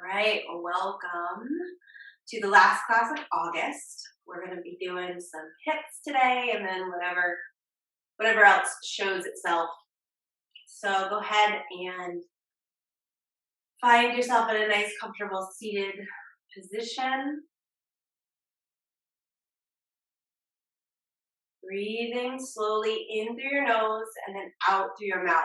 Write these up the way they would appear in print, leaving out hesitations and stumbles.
All right, well, welcome to the last class of August. We're going to be doing some hips today, and then whatever else shows itself. So go ahead and find yourself in a nice, comfortable seated position. Breathing slowly in through your nose and then out through your mouth.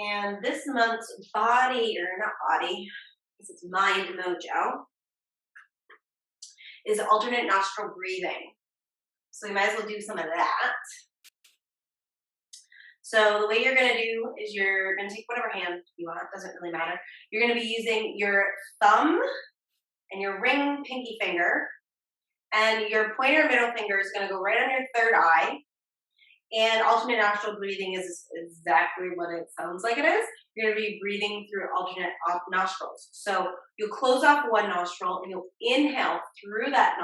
And this month's not body, because it's mind mojo, is alternate nostril breathing. So you might as well do some of that. So the way you're going to do is you're going to take whatever hand you want, doesn't really matter. You're going to be using your thumb and your ring pinky finger, and your pointer middle finger is going to go right on your third eye. And alternate nostril breathing is exactly what it sounds like it is. You're going to be breathing through alternate nostrils. So you'll close off one nostril and you'll inhale through that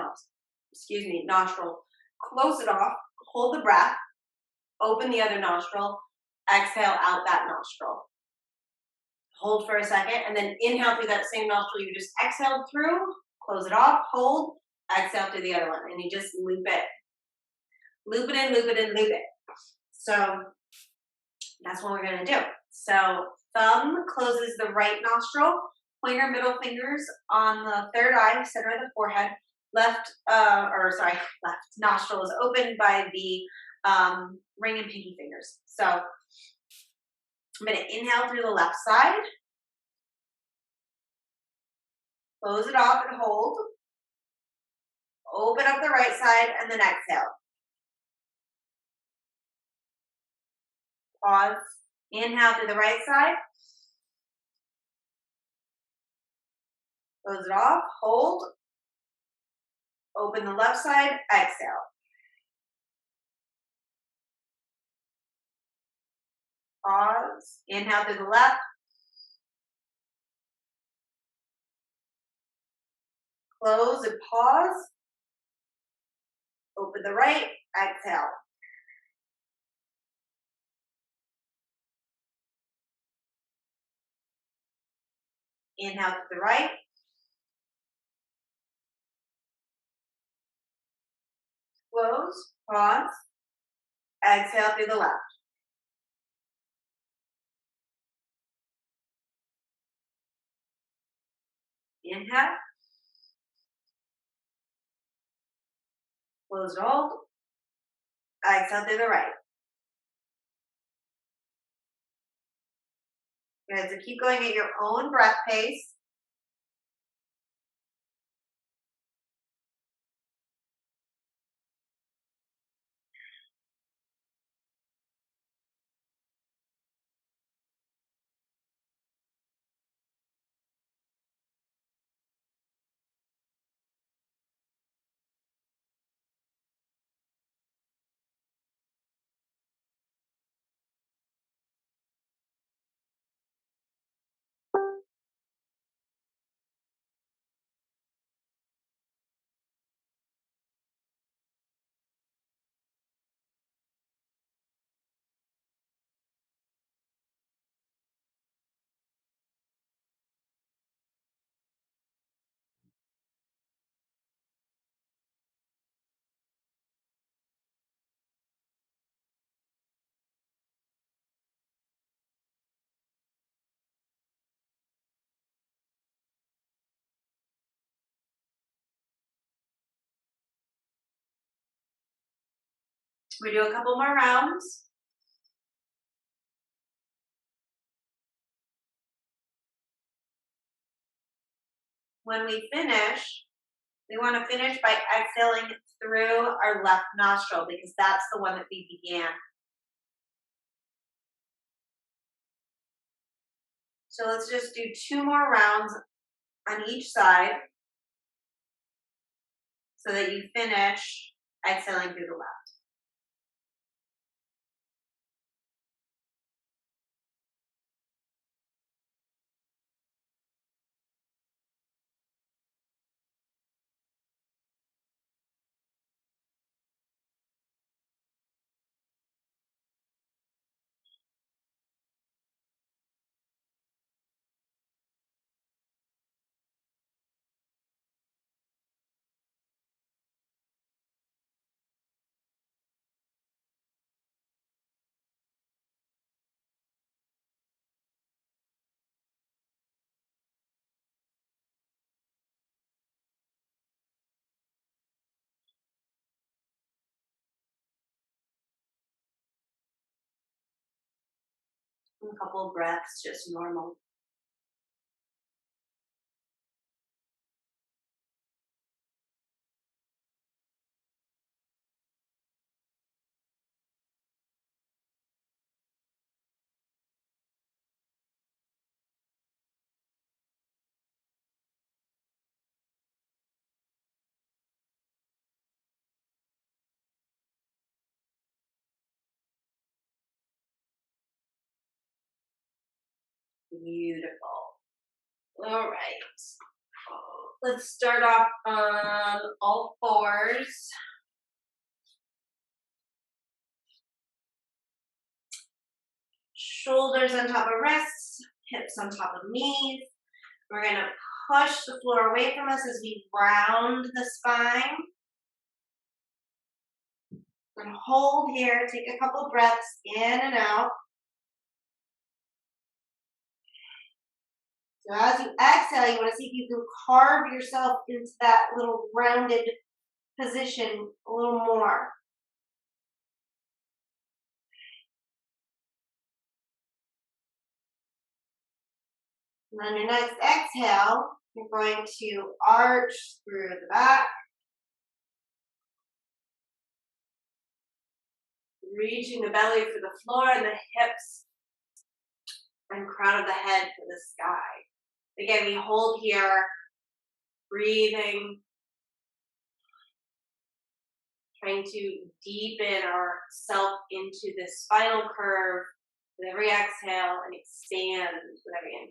nostril, close it off, hold the breath, open the other nostril, exhale out that nostril. Hold for a second, and then inhale through that same nostril you just exhaled through, close it off, hold, exhale through the other one, and you just loop it. Loop it in, loop it in, loop it. So that's what we're going to do. So thumb closes the right nostril, pointer middle fingers on the third eye, center of the forehead, left nostril is opened by the ring and pinky fingers. So I'm going to inhale through the left side, close it off and hold, open up the right side, and then exhale. Pause, inhale through the right side, close it off, hold, open the left side, exhale. Pause, inhale through the left, close and pause, open the right, exhale. Inhale to the right, close, pause, exhale through the left. Inhale, close, hold, exhale through the right. Good, so keep going at your own breath pace. We do a couple more rounds. When we finish, we want to finish by exhaling through our left nostril because that's the one that we began. So let's just do 2 more rounds on each side so that you finish exhaling through the left. A couple of breaths, just normal. Beautiful. All right. Let's start off on all fours. Shoulders on top of wrists, hips on top of knees. We're going to push the floor away from us as we round the spine. And hold here. Take a couple breaths in and out. So as you exhale, you want to see if you can carve yourself into that little rounded position a little more. And on your next exhale, you're going to arch through the back. Reaching the belly for the floor and the hips and crown of the head for the sky. Again, we hold here, breathing, trying to deepen ourself into this spinal curve with every exhale and expand with every inhale.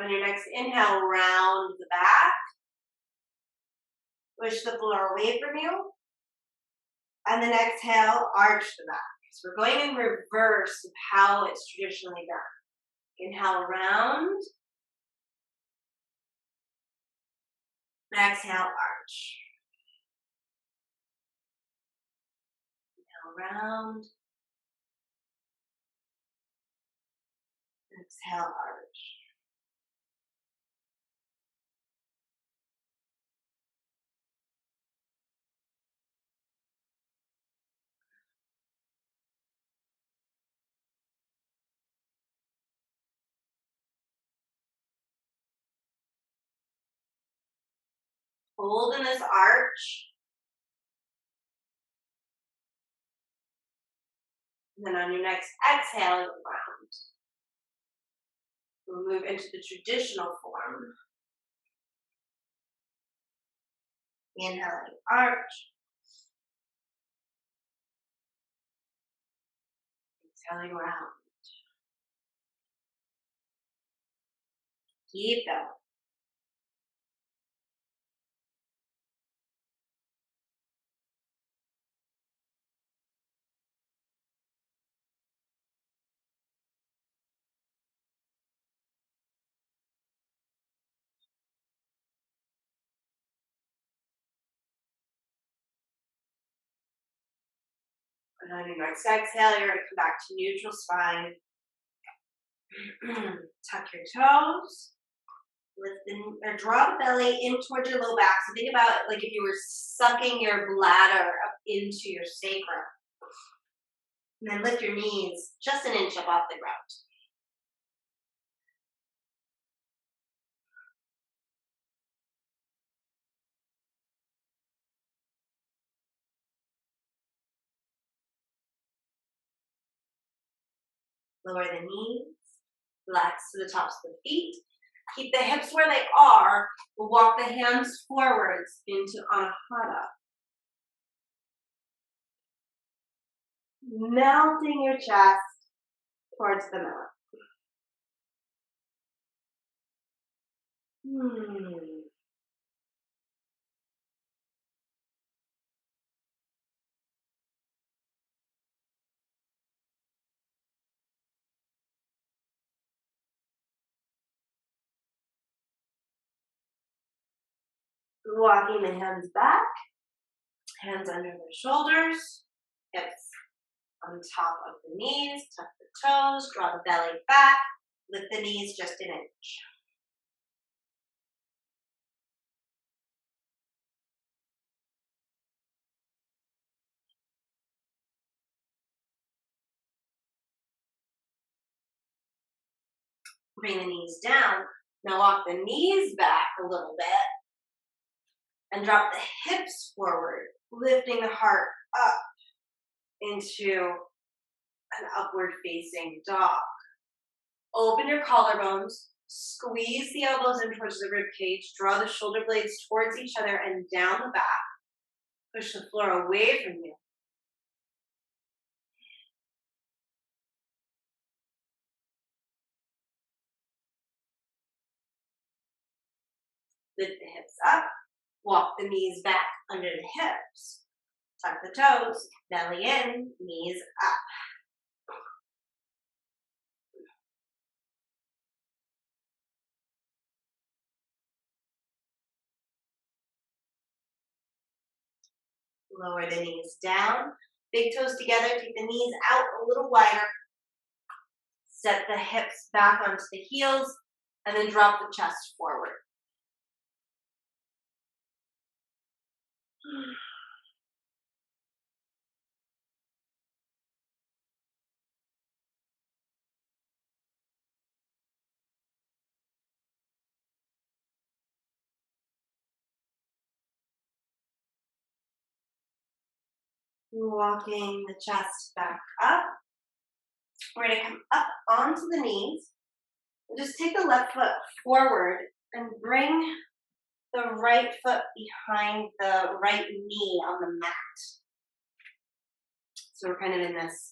On your next inhale, round the back. Push the floor away from you. And then exhale, arch the back. So we're going in reverse of how it's traditionally done. Inhale, round. Exhale, arch. Inhale, round. Exhale, arch. Hold in this arch. And then on your next exhale, go round. We'll move into the traditional form. Inhaling, arch. Exhaling, round. Keep going. And on your next exhale, you're going to come back to neutral spine. Tuck your toes. Or draw the belly in towards your low back. So think about it like if you were sucking your bladder up into your sacrum. And then lift your knees just an inch up off the ground. Lower the knees. Relax to the tops of the feet. Keep the hips where they are. We'll walk the hands forwards into Anahata. Melting your chest towards the mat. Walking the hands back, hands under the shoulders. hips on top of the knees, tuck the toes, draw the belly back, lift the knees just an inch. Bring the knees down. Now walk the knees back a little bit and drop the hips forward, lifting the heart up into an upward facing dog. Open your collarbones, squeeze the elbows in towards the rib cage, draw the shoulder blades towards each other and down the back. Push the floor away from you. Lift the hips up, walk the knees back under the hips. Tuck the toes, belly in, knees up. Lower the knees down, big toes together, take the knees out a little wider. Set the hips back onto the heels, and then drop the chest forward. Walking the chest back up. We're going to come up onto the knees. Just take the left foot forward and bring the right foot behind the right knee on the mat. So we're kind of in this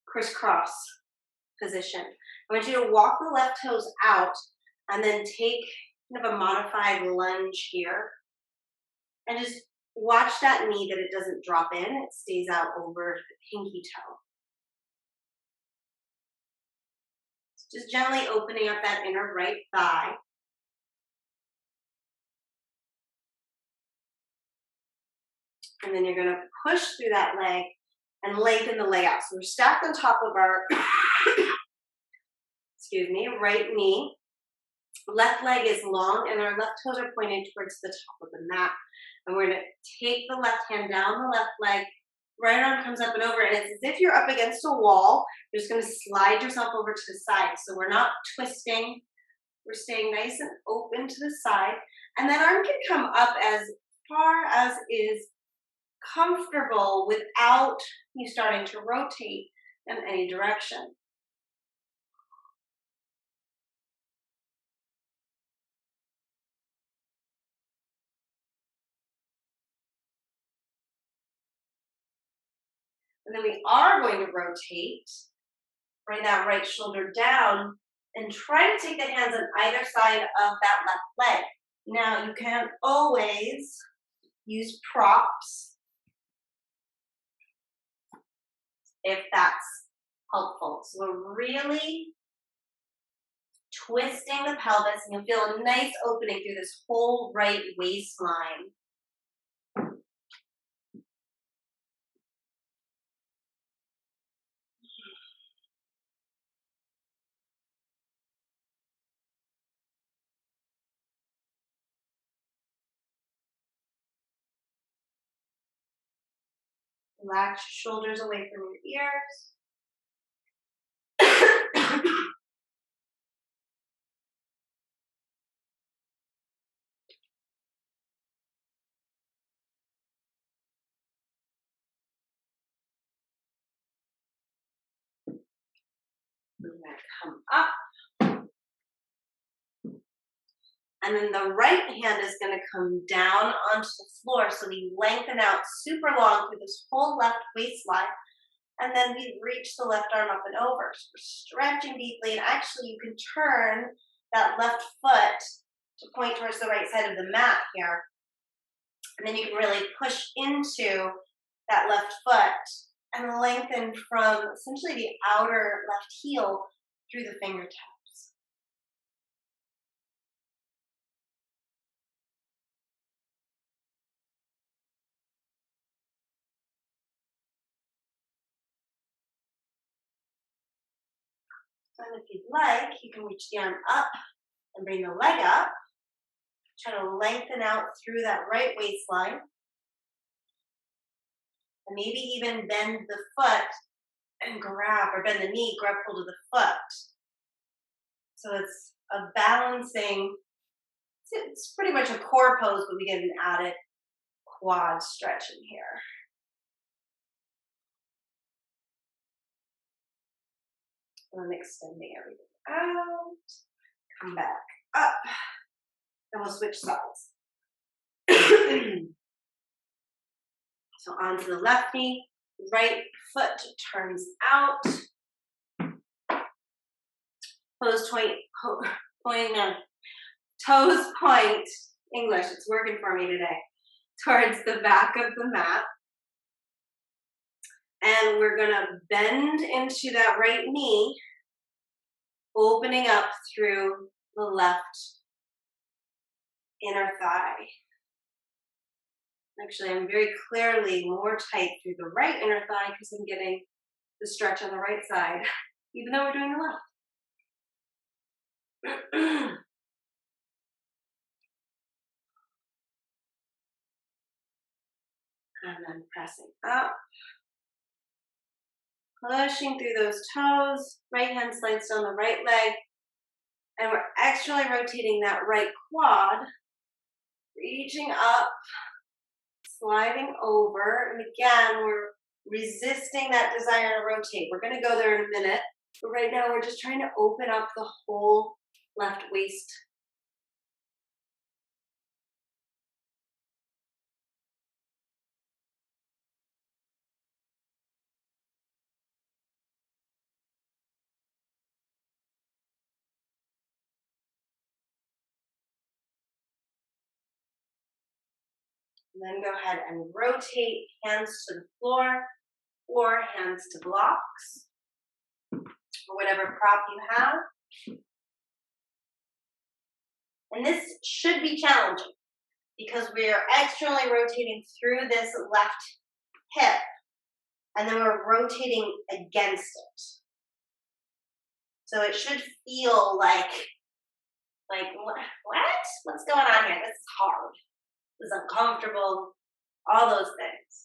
crisscross position. I want you to walk the left toes out and then take kind of a modified lunge here. And just watch that knee that it doesn't drop in. It stays out over the pinky toe. Just gently opening up that inner right thigh. And then you're going to push through that leg and lengthen the leg out. So we're stacked on top of our, excuse me, right knee. Left leg is long and our left toes are pointed towards the top of the mat. And we're going to take the left hand down the left leg. Right arm comes up and over, and it's as if you're up against a wall. You're just going to slide yourself over to the side. So we're not twisting. We're staying nice and open to the side. And that arm can come up as far as is comfortable without you starting to rotate in any direction. And then we are going to rotate. Bring that right shoulder down and try to take the hands on either side of that left leg. Now you can always use props if that's helpful. So we're really twisting the pelvis and you'll feel a nice opening through this whole right waistline. Relax your shoulders away from your ears. We're going to come up. And then the right hand is going to come down onto the floor. So we lengthen out super long through this whole left waistline. And then we reach the left arm up and over. So we're stretching deeply. And actually you can turn that left foot to point towards the right side of the mat here. And then you can really push into that left foot and lengthen from essentially the outer left heel through the fingertips. And if you'd like, you can reach the arm up and bring the leg up. Try to lengthen out through that right waistline. And maybe even bend the foot and grab, or bend the knee, grab hold of the foot. So it's a balancing, it's pretty much a core pose, but we get an added quad stretch in here. And then extending everything out. Come back up. And we'll switch sides. So onto the left knee, right foot turns out. Toes point, English, it's working for me today, towards the back of the mat. And we're gonna bend into that right knee, opening up through the left inner thigh. Actually, I'm very clearly more tight through the right inner thigh because I'm getting the stretch on the right side, even though we're doing the left. And then pressing up. Pushing through those toes. Right hand slides down the right leg. And we're externally rotating that right quad. Reaching up. Sliding over. And again, we're resisting that desire to rotate. We're going to go there in a minute. But right now, we're just trying to open up the whole left waist. And then go ahead and rotate hands to the floor or hands to blocks or whatever prop you have. And this should be challenging because we are externally rotating through this left hip and then we're rotating against it. So it should feel like what? What's going on here? This is hard. This is uncomfortable. All those things.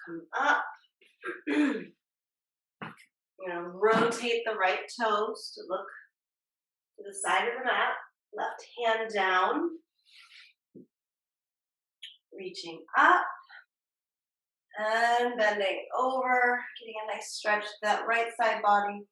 Come up. Rotate the right toes to look to the side of the mat. Left hand down. Reaching up. And bending over. Getting a nice stretch to that right side body.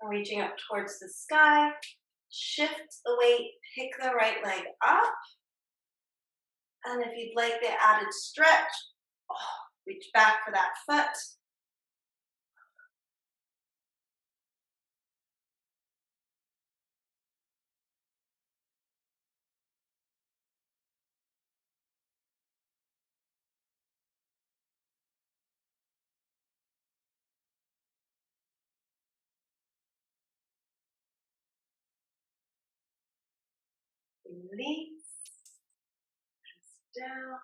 Reaching up towards the sky, shift the weight, pick the right leg up. And if you'd like the added stretch, reach back for that foot. Release, press down,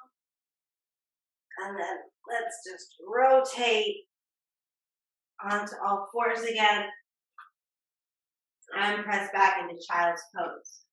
and then let's just rotate onto all fours again, and press back into child's pose.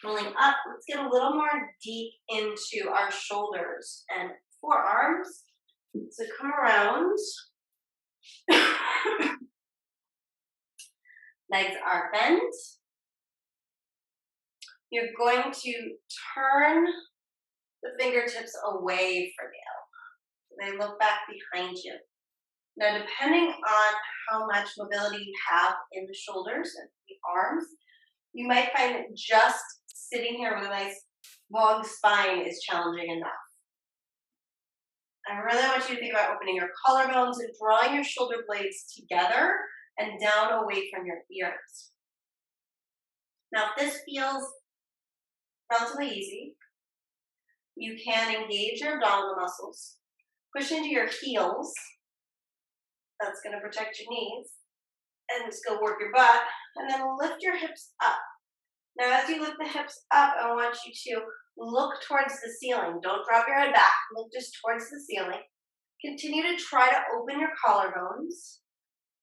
Rolling up, let's get a little more deep into our shoulders and forearms. So come around. Legs are bent. You're going to turn the fingertips away from you. They look back behind you. Now, depending on how much mobility you have in the shoulders and the arms, you might find that just sitting here with a nice long spine is challenging enough. I really want you to think about opening your collarbones and drawing your shoulder blades together and down away from your ears. Now, if this feels relatively easy, you can engage your abdominal muscles, push into your heels. That's going to protect your knees. And just go work your butt. And then lift your hips up. Now, as you lift the hips up, I want you to look towards the ceiling. Don't drop your head back. Look just towards the ceiling. Continue to try to open your collarbones.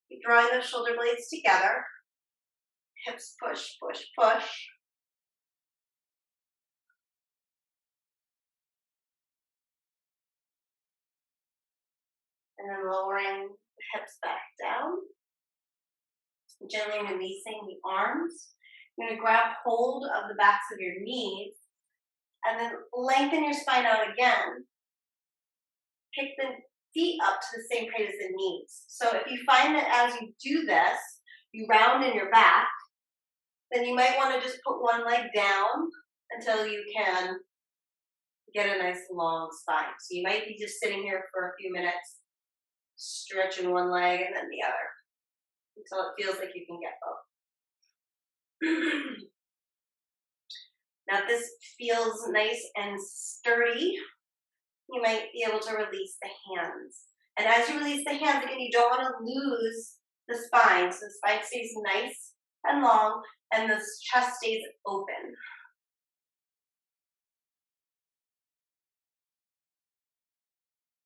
Keep drawing those shoulder blades together. Hips push, push, push. And then lowering the hips back down. Gently releasing the arms. You're going to grab hold of the backs of your knees and then lengthen your spine out again. Pick the feet up to the same height as the knees. So if you find that as you do this, you round in your back, then you might want to just put one leg down until you can get a nice long spine. So you might be just sitting here for a few minutes, stretching one leg and then the other, until it feels like you can get both. Now, if this feels nice and sturdy, you might be able to release the hands. And as you release the hands, again, you don't want to lose the spine. So the spine stays nice and long, and the chest stays open.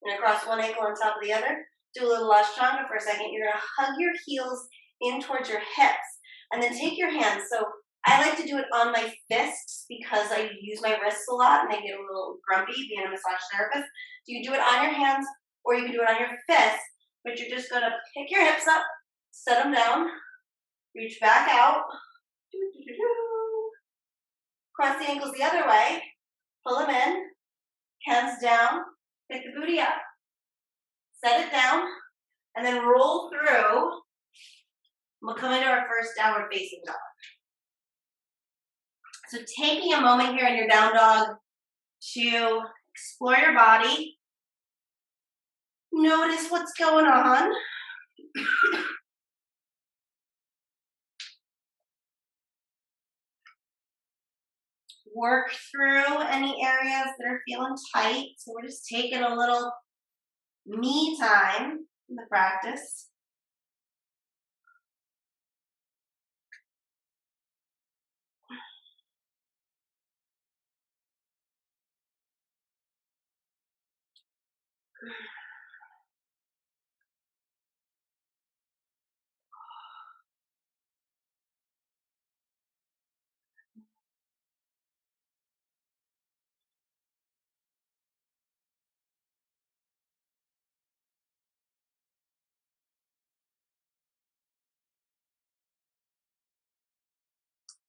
And across one ankle on top of the other, do a little Ashtanga for a second. You're going to hug your heels in towards your hips. And then take your hands. So I like to do it on my fists because I use my wrists a lot and I get a little grumpy being a massage therapist. So you do it on your hands or you can do it on your fists, but you're just going to pick your hips up, set them down, reach back out, cross the ankles the other way, pull them in, hands down, pick the booty up, set it down, and then roll through. We'll come into our first downward facing dog. So taking a moment here in your down dog to explore your body. Notice what's going on. Work through any areas that are feeling tight. So we're just taking a little me time in the practice.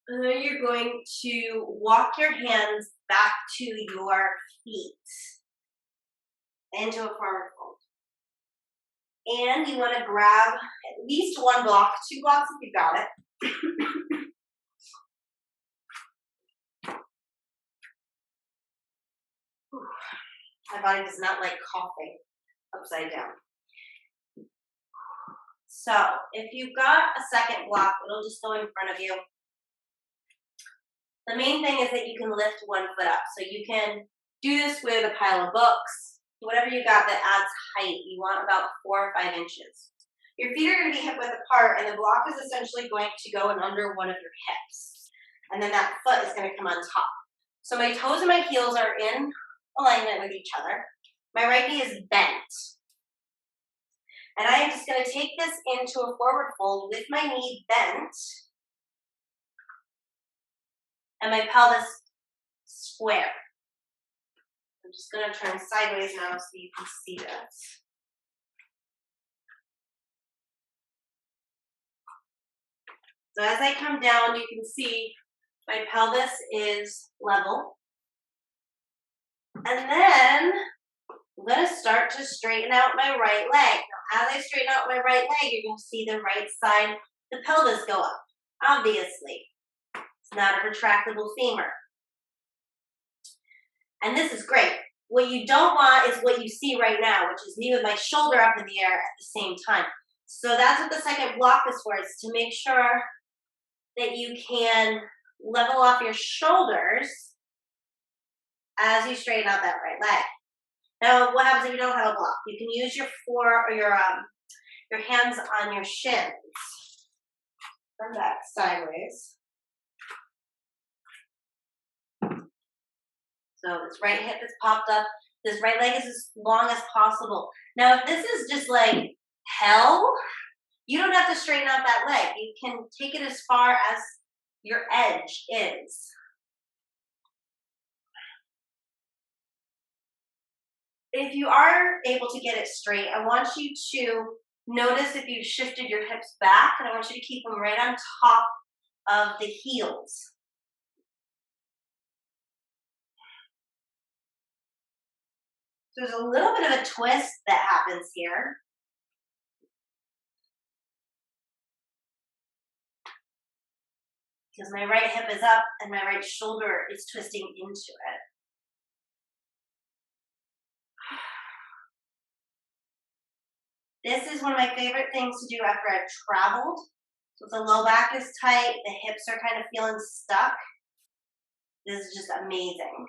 And then you're going to walk your hands back to your feet into a forward fold. And you want to grab at least one block, 2 blocks if you got it. My body does not like coughing upside down. So if you've got a second block, it'll just go in front of you. The main thing is that you can lift one foot up. So you can do this with a pile of books, whatever you got that adds height. You want about 4 or 5 inches. Your feet are going to be hip width apart, and the block is essentially going to go in under one of your hips. And then that foot is going to come on top. So my toes and my heels are in alignment with each other. My right knee is bent. And I am just going to take this into a forward fold with my knee bent. and my pelvis square. I'm just going to turn sideways now so you can see this. So as I come down, you can see my pelvis is level. And then I'm going to start to straighten out my right leg. Now, as I straighten out my right leg, you're going to see the right side, the pelvis go up. Obviously, it's not a retractable femur. And this is great. What you don't want is what you see right now, which is me with my shoulder up in the air at the same time. So that's what the second block is for, is to make sure that you can level off your shoulders as you straighten out that right leg. Now, what happens if you don't have a block? You can use your your hands on your shins. Turn that sideways. So this right hip is popped up. This right leg is as long as possible. Now, if this is just like hell, you don't have to straighten out that leg. You can take it as far as your edge is. If you are able to get it straight, I want you to notice if you've shifted your hips back, and I want you to keep them right on top of the heels. So there's a little bit of a twist that happens here. Because my right hip is up and my right shoulder is twisting into it. This is one of my favorite things to do after I've traveled. So if the low back is tight, the hips are kind of feeling stuck. This is just amazing.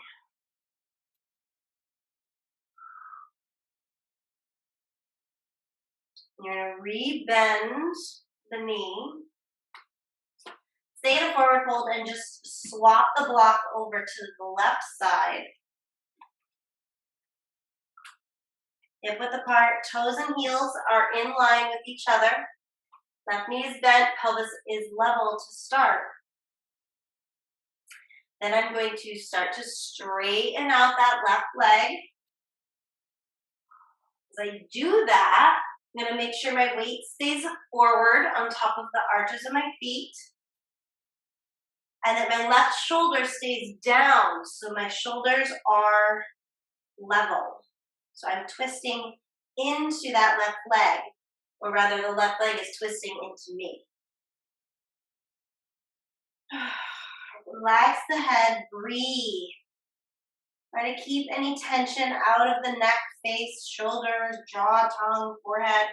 You're going to re-bend the knee. Stay in a forward fold and just swap the block over to the left side. Hip width apart, toes and heels are in line with each other. Left knee is bent, pelvis is level to start. Then I'm going to start to straighten out that left leg. As I do that, I'm going to make sure my weight stays forward on top of the arches of my feet. And that my left shoulder stays down, so my shoulders are level. So I'm twisting into that left leg, or rather the left leg is twisting into me. Relax the head, breathe. Try to keep any tension out of the neck, face, shoulders, jaw, tongue, forehead.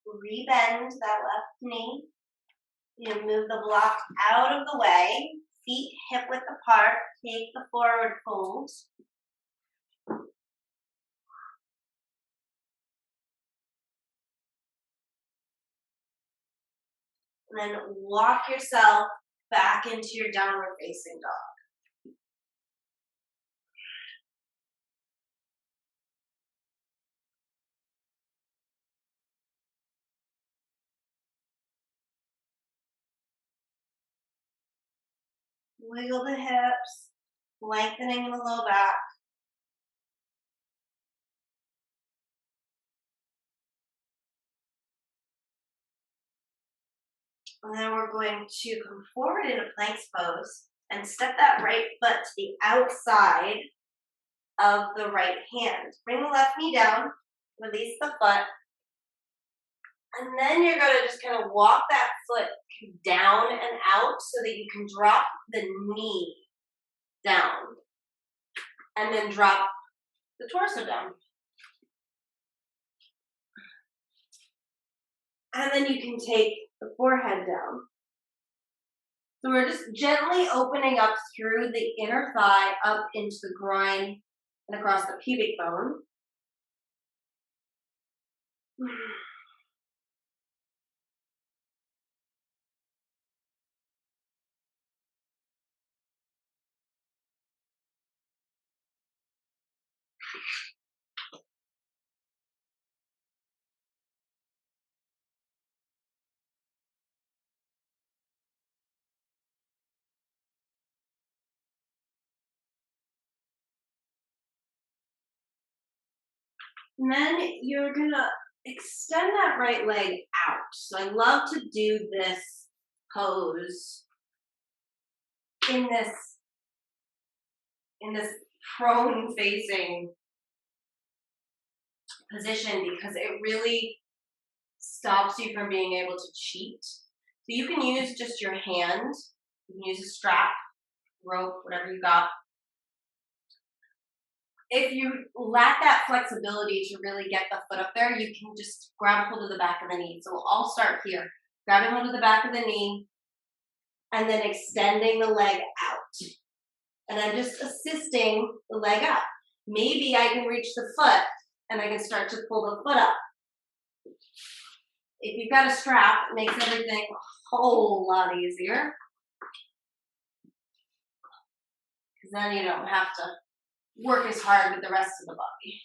Rebend that left knee. You move the block out of the way. Feet hip width apart. Take the forward fold. And then walk yourself back into your downward facing dog. Wiggle the hips, lengthening the low back. And then we're going to come forward into plank's pose and step that right foot to the outside of the right hand. Bring the left knee down, release the foot, and then you're going to just kind of walk that foot down and out so that you can drop the knee down and then drop the torso down. And then you can take the forehead down. So we're just gently opening up through the inner thigh, up into the groin, and across the pubic bone. And then you're gonna extend that right leg out. So I love to do this pose in this prone facing position because it really stops you from being able to cheat. So you can use just your hand, you can use a strap, rope, whatever you got. If you lack that flexibility to really get the foot up there, you can just grab hold of the back of the knee. So we'll all start here. Grabbing hold of the back of the knee and then extending the leg out. And I'm just assisting the leg up. Maybe I can reach the foot and I can start to pull the foot up. If you've got a strap, it makes everything a whole lot easier. Because then you don't have to work as hard with the rest of the body.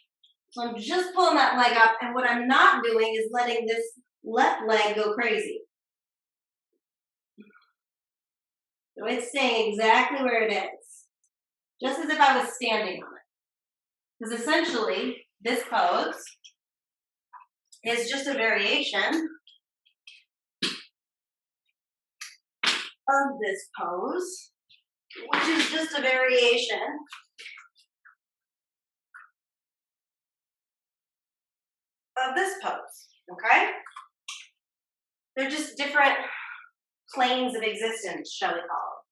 So I'm just pulling that leg up, and what I'm not doing is letting this left leg go crazy. So it's staying exactly where it is, just as if I was standing on it. Because essentially, this pose is just a variation of this pose, which is just a variation of this pose, okay? They're just different planes of existence, shall we call them.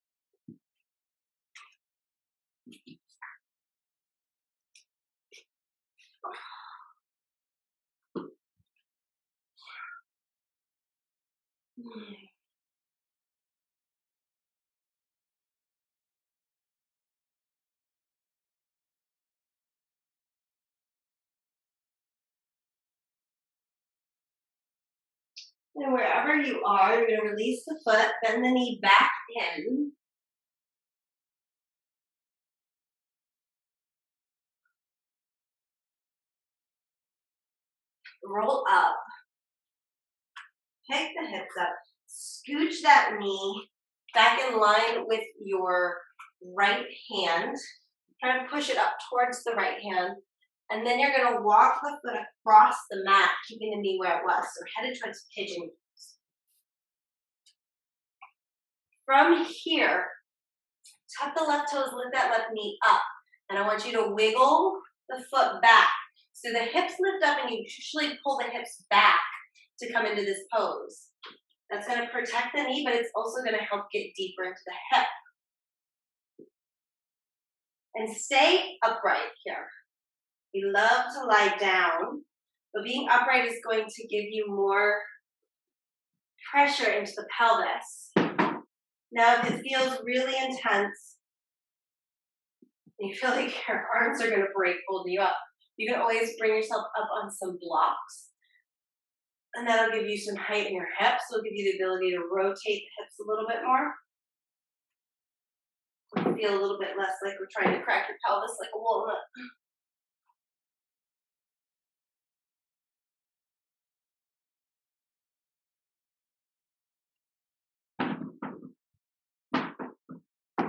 And wherever you are, you're going to release the foot, bend the knee back in. Roll up. Pick the hips up. Scooch that knee back in line with your right hand. Try to push it up towards the right hand. And then you're going to walk the foot across the mat, keeping the knee where it was. So headed towards pigeon pose. From here, tuck the left toes, lift that left knee up. And I want you to wiggle the foot back. So the hips lift up and you usually pull the hips back to come into this pose. That's going to protect the knee, but it's also going to help get deeper into the hip. And stay upright here. We love to lie down, but being upright is going to give you more pressure into the pelvis. Now, if it feels really intense, and you feel like your arms are going to break holding you up, you can always bring yourself up on some blocks. And that'll give you some height in your hips. It'll give you the ability to rotate the hips a little bit more. It'll feel a little bit less like we're trying to crack your pelvis like a walnut.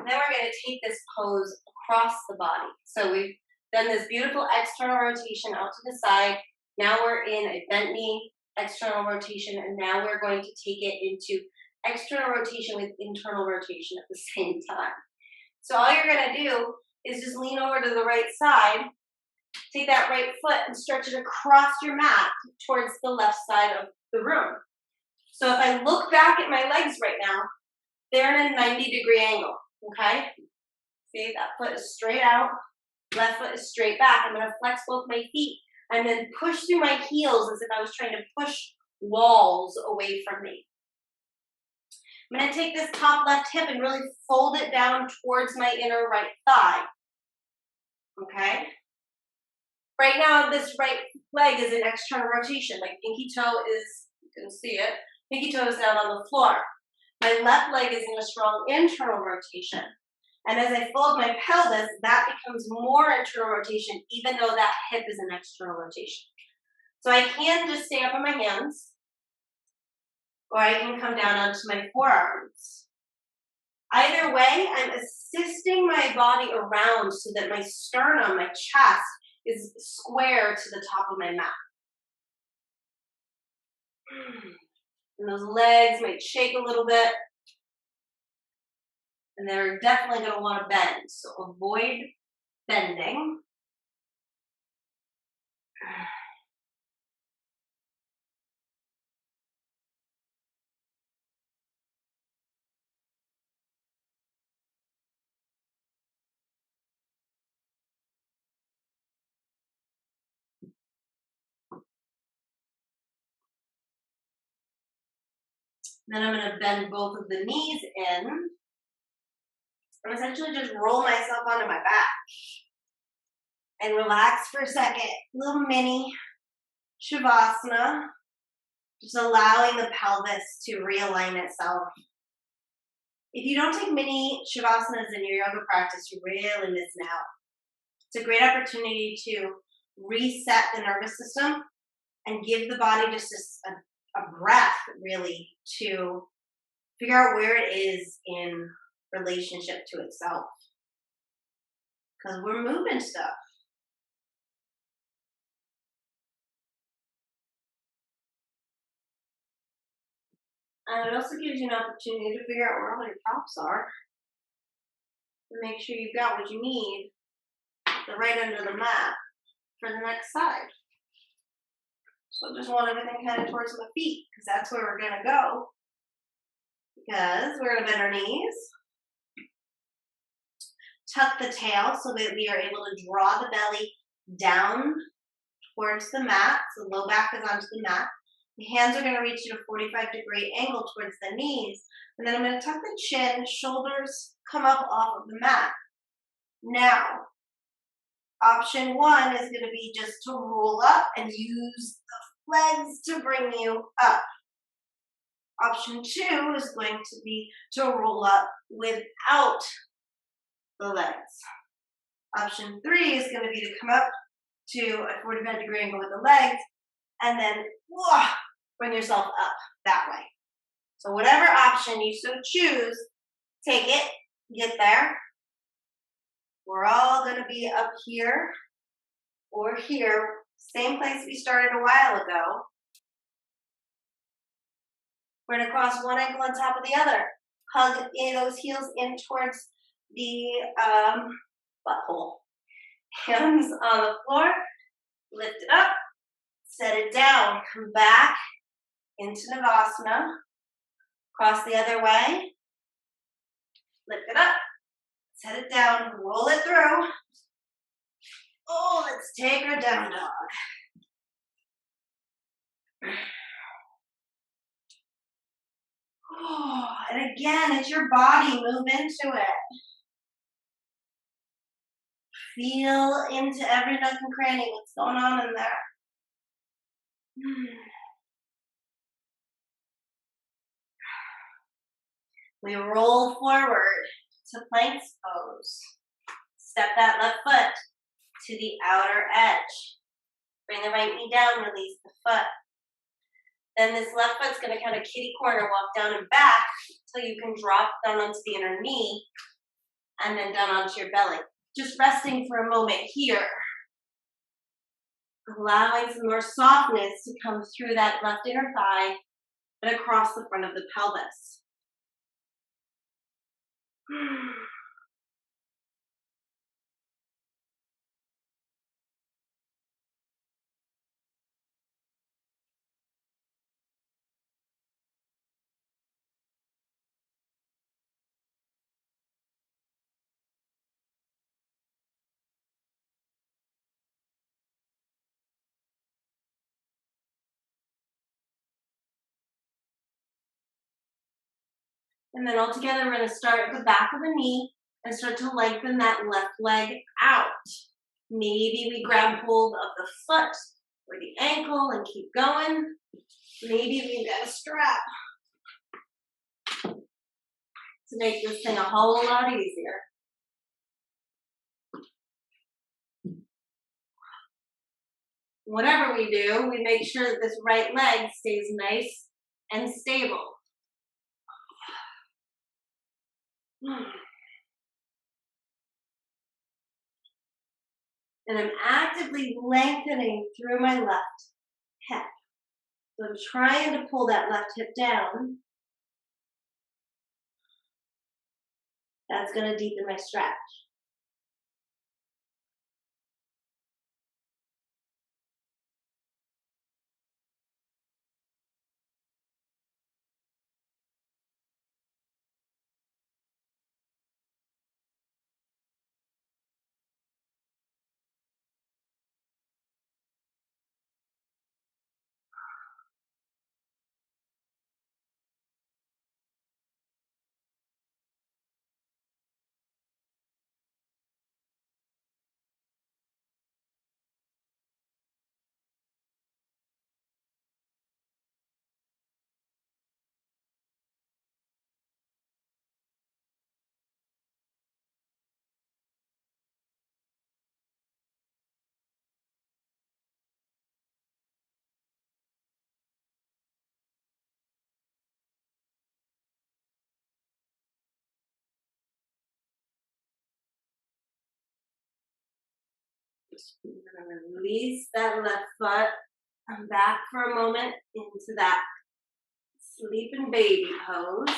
Then we're going to take this pose across the body. So we've done this beautiful external rotation out to the side. Now we're in a bent knee, external rotation, and now we're going to take it into external rotation with internal rotation at the same time. So all you're gonna do is just lean over to the right side, take that right foot and stretch it across your mat towards the left side of the room. So if I look back at my legs right now, they're in a 90-degree angle, okay? See, that foot is straight out, left foot is straight back. I'm gonna flex both my feet and then push through my heels as if I was trying to push walls away from me. I'm gonna take this top left hip and really fold it down towards my inner right thigh, okay? Right now, this right leg is in external rotation. My pinky toe is, you can see it, pinky toe is down on the floor. My left leg is in a strong internal rotation. And as I fold my pelvis, that becomes more internal rotation, even though that hip is an external rotation. So I can just stay up on my hands, or I can come down onto my forearms. Either way, I'm assisting my body around so that my sternum, my chest, is square to the top of my mat. And those legs might shake a little bit. And they're definitely going to want to bend. So avoid bending. Then I'm going to bend both of the knees in. And essentially just roll myself onto my back. And relax for a second. Little mini Shavasana. Just allowing the pelvis to realign itself. If you don't take mini Shavasanas in your yoga practice, you're really missing out. It's a great opportunity to reset the nervous system and give the body just a breath, really, to figure out where it is in relationship to itself. Because we're moving stuff. And it also gives you an opportunity to figure out where all your props are. And make sure you've got what you need right under the mat for the next side. So just want everything kind of towards my feet, because that's where we're going to go. Because we're going to bend our knees. Tuck the tail so that we are able to draw the belly down towards the mat. So the low back is onto the mat. The hands are going to reach at a 45-degree angle towards the knees. And then I'm going to tuck the chin, shoulders come up off of the mat. Now, option one is going to be just to roll up and use the legs to bring you up. Option two is going to be to roll up without the legs. Option three is going to be to come up to a 45-degree angle with the legs and then bring yourself up that way. So whatever option you so choose, take it, get there. We're all going to be up here or here, same place we started a while ago. We're going to cross one ankle on top of the other. Hug those heels in towards the butthole. Hands on the floor. Lift it up. Set it down. Come back into Navasana. Cross the other way. Lift it up. Set it down. Roll it through. Oh, let's take our down dog. Oh, and again, it's your body. Move into it. Feel into every nook and cranny. What's going on in there? We roll forward to planks pose. Step that left foot to the outer edge. Bring the right knee down, release the foot. Then this left foot's going to kind of kitty corner, walk down and back until you can drop down onto the inner knee and then down onto your belly. Just resting for a moment here. Allowing some more softness to come through that left inner thigh and across the front of the pelvis. And then all together, we're going to start at the back of the knee and start to lengthen that left leg out. Maybe we grab hold of the foot or the ankle and keep going. Maybe we've got a strap to make this thing a whole lot easier. Whatever we do, we make sure that this right leg stays nice and stable. And I'm actively lengthening through my left hip. So I'm trying to pull that left hip down. That's going to deepen my stretch. I'm going to release that left foot. Come back for a moment into that sleeping baby pose.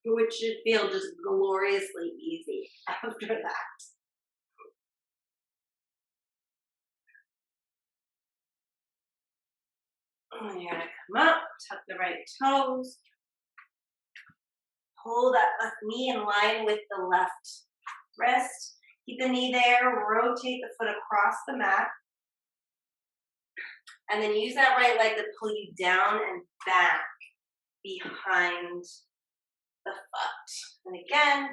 Which should feel just gloriously easy after that. And you're going to come up, tuck the right toes. Pull that left knee in line with the left wrist. Keep the knee there. Rotate the foot across the mat. And then use that right leg to pull you down and back behind the foot. And again,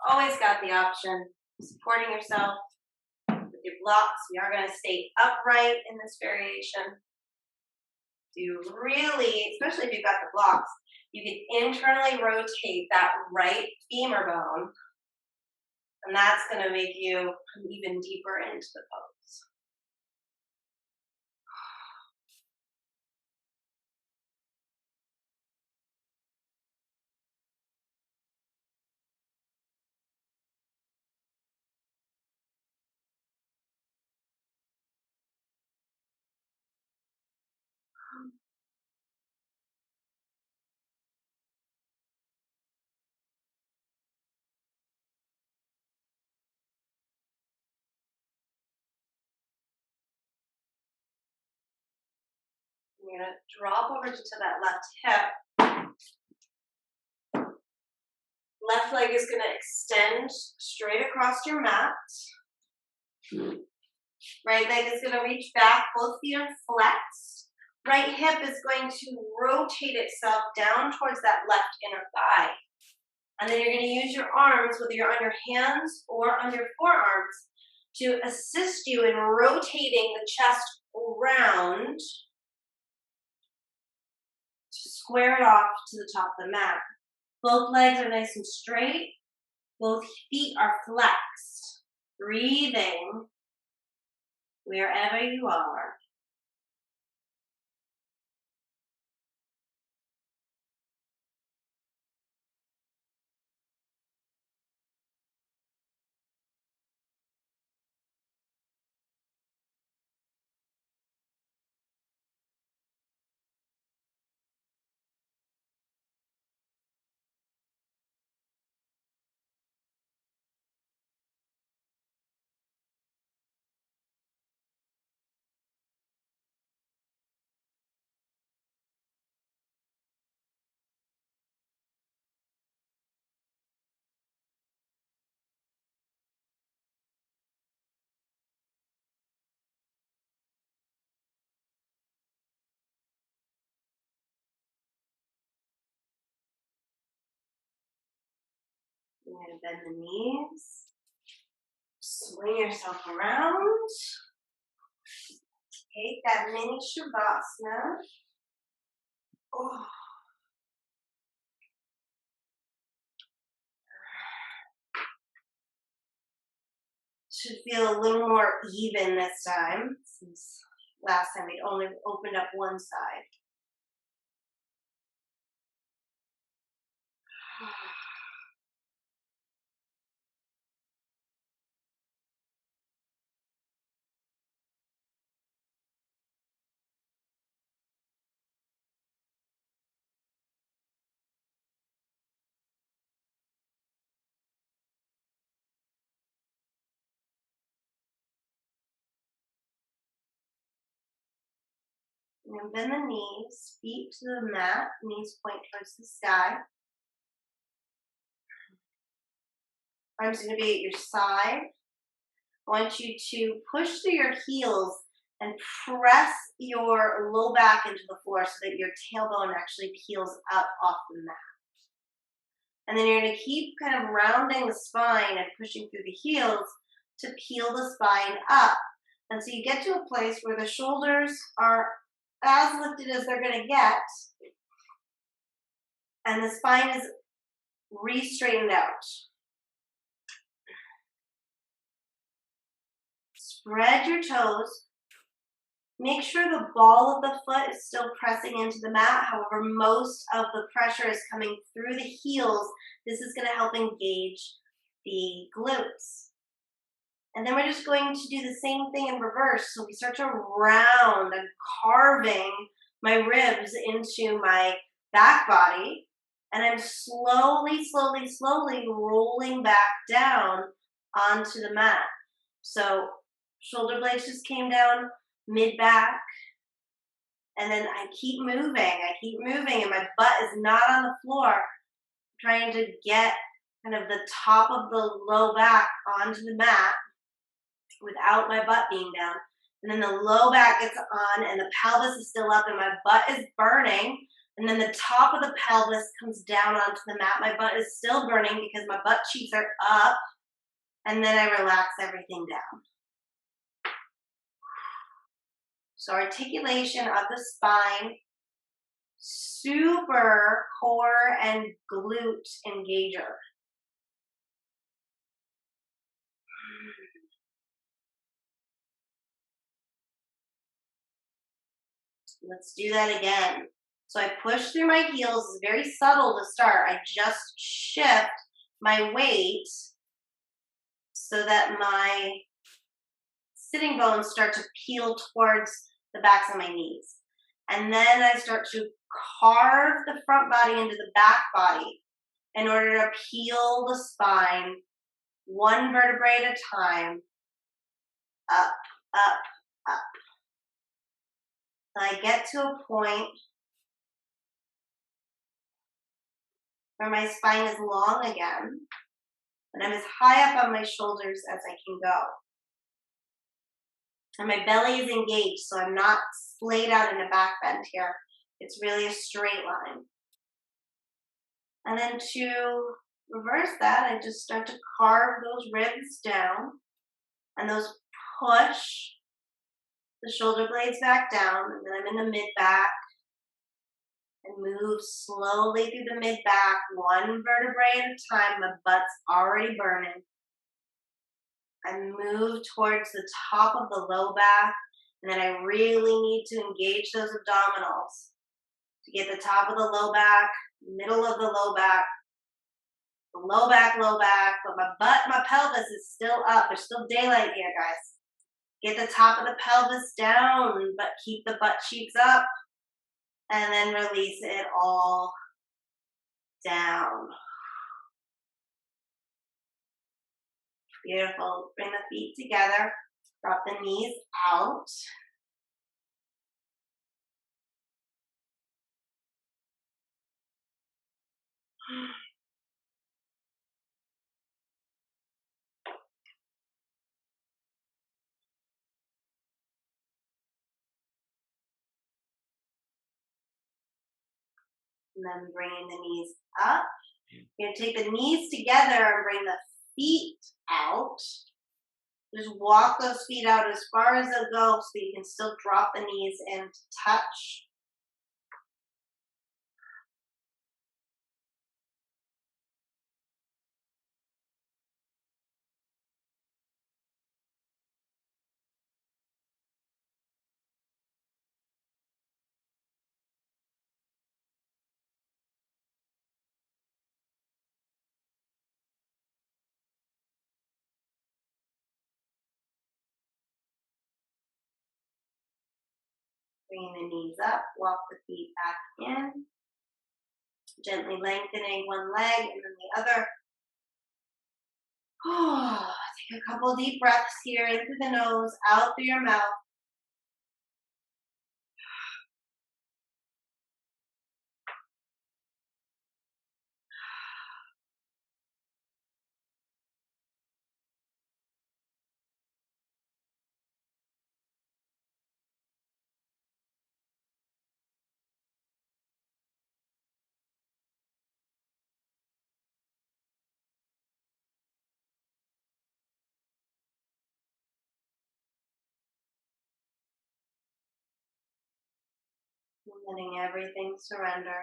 always got the option of supporting yourself with your blocks. We are going to stay upright in this variation. Do really, especially if you've got the blocks, you can internally rotate that right femur bone, and that's going to make you come even deeper into the pose. You're going to drop over to that left hip. Left leg is going to extend straight across your mat. Right leg is going to reach back. Both feet are flexed. Right hip is going to rotate itself down towards that left inner thigh. And then you're going to use your arms, whether you're on your hands or on your forearms, to assist you in rotating the chest around to square it off to the top of the mat. Both legs are nice and straight. Both feet are flexed. Breathing wherever you are. You're going to bend the knees. Swing yourself around. Take that mini Shavasana. Oh. Should feel a little more even this time, since last time we only opened up one side. And bend the knees, feet to the mat, knees point towards the sky. Arms going to be at your side. I want you to push through your heels and press your low back into the floor so that your tailbone actually peels up off the mat. And then you're going to keep kind of rounding the spine and pushing through the heels to peel the spine up. And so you get to a place where the shoulders are as lifted as they're going to get, and the spine is re-straightened out. Spread your toes. Make sure the ball of the foot is still pressing into the mat. However, most of the pressure is coming through the heels. This is going to help engage the glutes. And then we're just going to do the same thing in reverse. So we start to round and carving my ribs into my back body. And I'm slowly, slowly, slowly rolling back down onto the mat. So shoulder blades just came down, mid-back. And then I keep moving, and my butt is not on the floor. I'm trying to get kind of the top of the low back onto the mat without my butt being down. And then the low back gets on and the pelvis is still up and my butt is burning. And then the top of the pelvis comes down onto the mat. My butt is still burning because my butt cheeks are up. And then I relax everything down. So articulation of the spine, super core and glute engager. Let's do that again. So I push through my heels. It's very subtle to start. I just shift my weight so that my sitting bones start to peel towards the backs of my knees. And then I start to carve the front body into the back body in order to peel the spine one vertebrae at a time, up, up, up. And I get to a point where my spine is long again, and I'm as high up on my shoulders as I can go. And my belly is engaged, so I'm not splayed out in a back bend here. It's really a straight line. And then to reverse that, I just start to carve those ribs down, and those push the shoulder blades back down, and then I'm in the mid-back, and move slowly through the mid-back, one vertebrae at a time. My butt's already burning. And move towards the top of the low back, and then I really need to engage those abdominals to get the top of the low back, middle of the low back, low back, but my butt, my pelvis is still up. There's still daylight here, guys. Get the top of the pelvis down, but keep the butt cheeks up, and then release it all down. Beautiful. Bring the feet together. Drop the knees out. And then bringing the knees up You're going to take the knees together and bring the feet out. Just walk those feet out as far as they'll go so you can still drop the knees in to touch. Bringing the knees up, walk the feet back in. Gently lengthening one leg and then the other. Oh, take a couple deep breaths here in through the nose, out through your mouth. And letting everything surrender.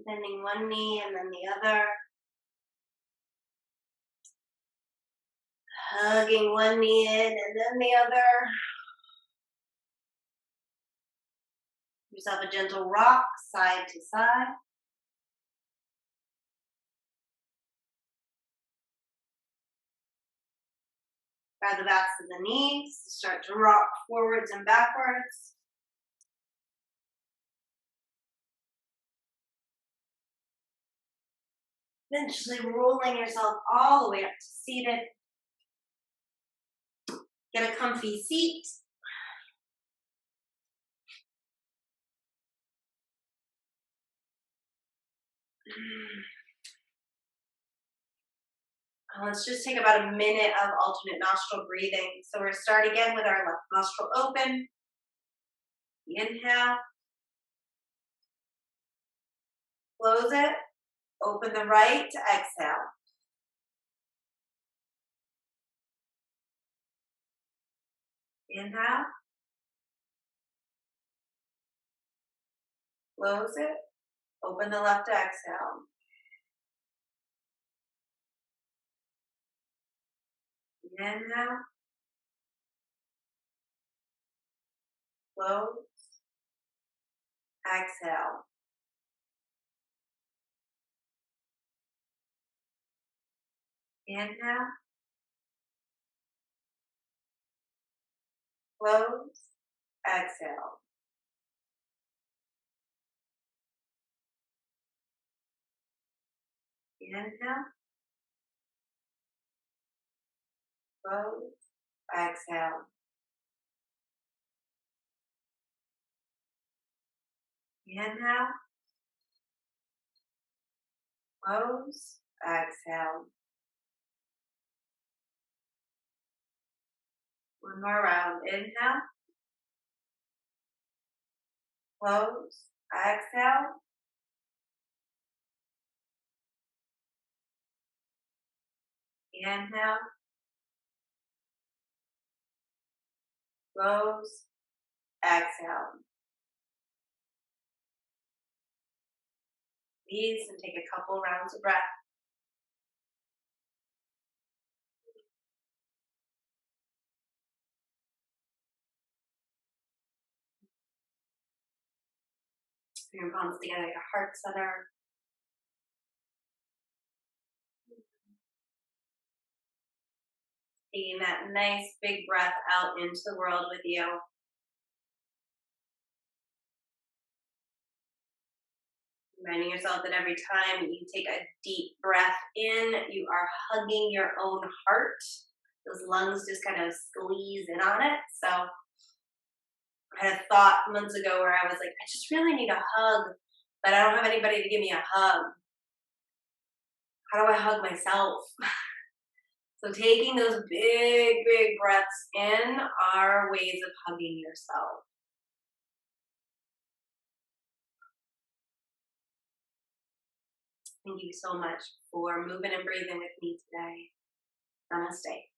Bending one knee and then the other. Hugging one knee in and then the other. Give yourself a gentle rock side to side. Grab the backs of the knees. Start to rock forwards and backwards. Eventually rolling yourself all the way up to seated. Get a comfy seat. Let's just take about a minute of alternate nostril breathing. So we're start again with our left nostril open. Inhale. Close it. Open the right to exhale. Inhale. Close it. Open the left to exhale. Inhale. Close. Exhale. Inhale. Close. Exhale. Inhale. Close. Exhale. Inhale. Close. Exhale. One more round. Inhale, close. Exhale. Inhale, close. Exhale. These and take a couple rounds of breath. Bring your palms together at your heart center. Taking that nice big breath out into the world with you. Reminding yourself that every time you take a deep breath in, you are hugging your own heart. Those lungs just kind of squeeze in on it. So I had a thought months ago where I was like, I just really need a hug, but I don't have anybody to give me a hug. How do I hug myself? So taking those big, big breaths in are ways of hugging yourself. Thank you so much for moving and breathing with me today. Namaste.